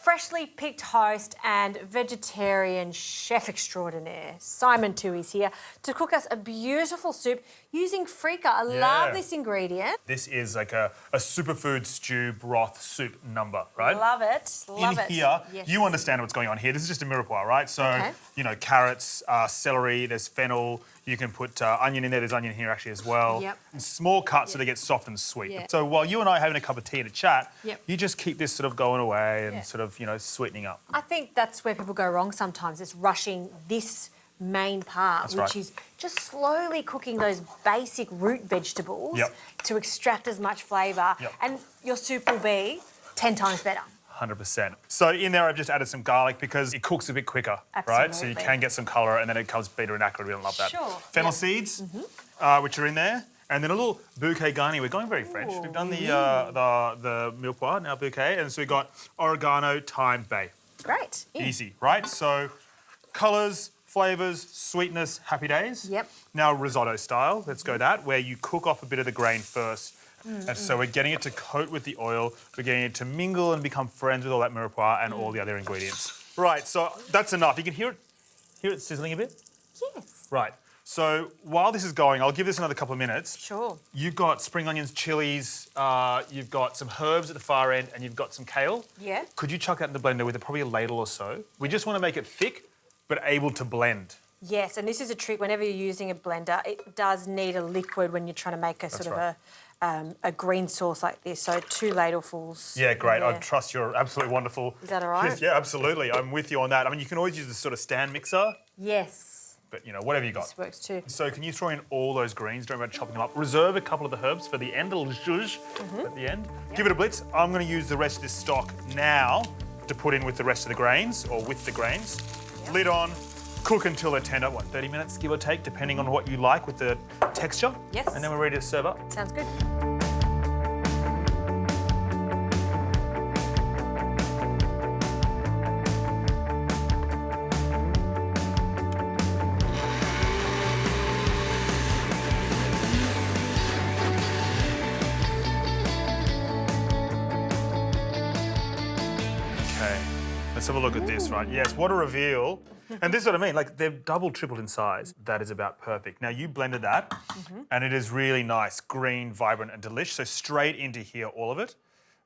freshly picked host and vegetarian chef extraordinaire, Simon Toohey, is here to cook us a beautiful soup using Freekeh. I love this ingredient. This is like a superfood stew broth soup number, right? Love it, love it. In here, yes. you understand what's going on here. This is just a mirepoix, right? So, you know, carrots, celery, there's fennel. You can put onion in there. There's onion here actually as well. Yep. In small cuts so they get soft and sweet. Yeah. So while you and I are having a cup of tea and a chat, Yep. you just keep this sort of going away and sort of, you know, sweetening up. I think that's where people go wrong sometimes. It's rushing this main part, which is just slowly cooking those basic root vegetables to extract as much flavour. And your soup will be 10 times better. 100%. So in there, I've just added some garlic because it cooks a bit quicker, right? So you can get some colour and then it comes bitter and acrid. We don't love that. Sure. Fennel seeds, which are in there. And then a little bouquet garni. We're going very French. We've done the mirepoix, now bouquet. And so we've got oregano, thyme, bay. Great. Easy, right? So colours, flavours, sweetness, happy days. Yep. Now risotto style, let's go that, where you cook off a bit of the grain first. And so we're getting it to coat with the oil, we're getting it to mingle and become friends with all that mirepoix and all the other ingredients. Right, so that's enough. You can hear it sizzling a bit? Yes. Right. So while this is going, I'll give this another couple of minutes. Sure. You've got spring onions, chilies, you've got some herbs at the far end, and you've got some kale. Yeah. Could you chuck that in the blender with probably a ladle or so? We just want to make it thick, but able to blend. Yes, and this is a trick. Whenever you're using a blender, it does need a liquid when you're trying to make a sort of a green sauce like this. So 2 ladlefuls. Yeah, great. I trust you're absolutely wonderful. Is that all right? Yeah, absolutely. I'm with you on that. I mean, you can always use this sort of stand mixer. Yes. But, you know, whatever you got. This works too. So can you throw in all those greens? Don't worry about chopping them up. Reserve a couple of the herbs for the end, a little zhuzh at the end. Give it a blitz. I'm going to use the rest of this stock now to put in with the rest of the grains, or with the grains. Lid on, cook until they're tender. What, 30 minutes, give or take, depending on what you like with the texture? Yes. And then we're ready to serve up. Sounds good. Let's have a look at this, right? Yes, what a reveal. And this is what I mean, like they've doubled, tripled in size. That is about perfect. Now you blended that and it is really nice, green, vibrant and delish. So straight into here, all of it.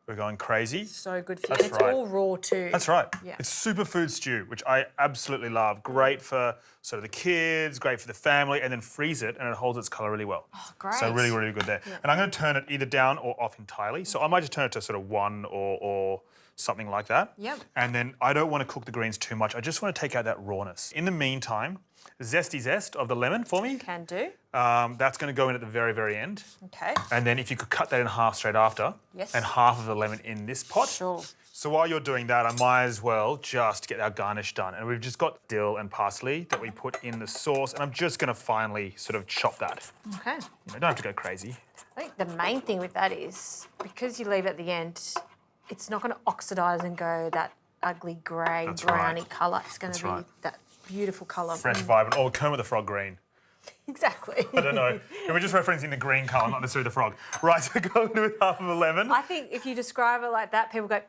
We're going crazy. So good for you. It's all raw too. That's right. Yeah. It's superfood stew, which I absolutely love. Great for sort of the kids, great for the family, and then freeze it and it holds its colour really well. Oh, great. So really, really good there. Yeah. And I'm going to turn it either down or off entirely. So I might just turn it to sort of 1 or something like that. Yep. And then I don't want to cook the greens too much. I just want to take out that rawness. In the meantime, zesty zest of the lemon for me. Can do. That's going to go in at the very, very end. Okay. And then if you could cut that in half straight after. Yes. And half of the lemon in this pot. Sure. So while you're doing that, I might as well just get our garnish done. And we've just got dill and parsley that we put in the sauce. And I'm just going to finally sort of chop that. Okay. You know, don't have to go crazy. I think the main thing with that is, because you leave it at the end, it's not going to oxidise and go that ugly grey, browny colour. It's going to be that beautiful colour. Fresh, vibrant, or Kermit the Frog green. Exactly. I don't know. We're just referencing the green colour, not necessarily the frog. Right, so go into with half of a lemon. I think if you describe it like that, people go,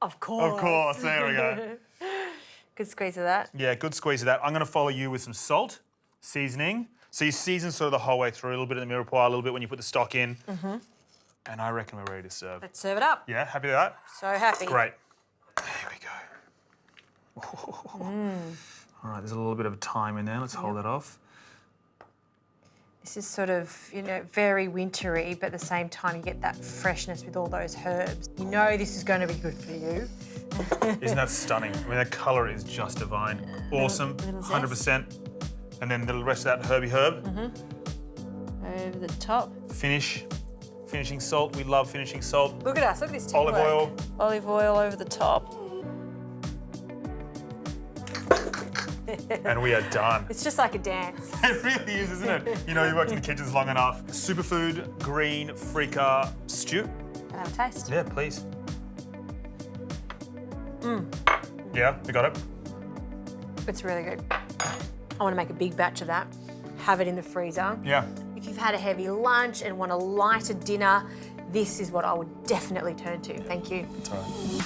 of course. Of course, there we go. Good squeeze of that. Yeah, good squeeze of that. I'm going to follow you with some salt, seasoning. So you season sort of the whole way through, a little bit in the mirepoix, a little bit when you put the stock in. And I reckon we're ready to serve. Let's serve it up. Yeah, happy with that? So happy. Great. There we go. All right, there's a little bit of thyme in there. Let's hold that off. This is sort of, you know, very wintry, but at the same time you get that freshness with all those herbs. You know this is going to be good for you. Isn't that stunning? I mean, that colour is just divine. Awesome, 100%. And then the rest of that herby herb. Over the top. Finishing salt. We love finishing salt. Look at us, look at this teamwork. Olive oil. Olive oil over the top. And we are done. It's just like a dance. It really is, isn't it? You know, you worked in the kitchens long enough. Superfood, green, Freekeh stew. Can I have a taste? Yeah, please. Yeah, we got it. It's really good. I want to make a big batch of that, have it in the freezer. Yeah. If you've had a heavy lunch and want a lighter dinner, this is what I would definitely turn to. Thank you. That's all right.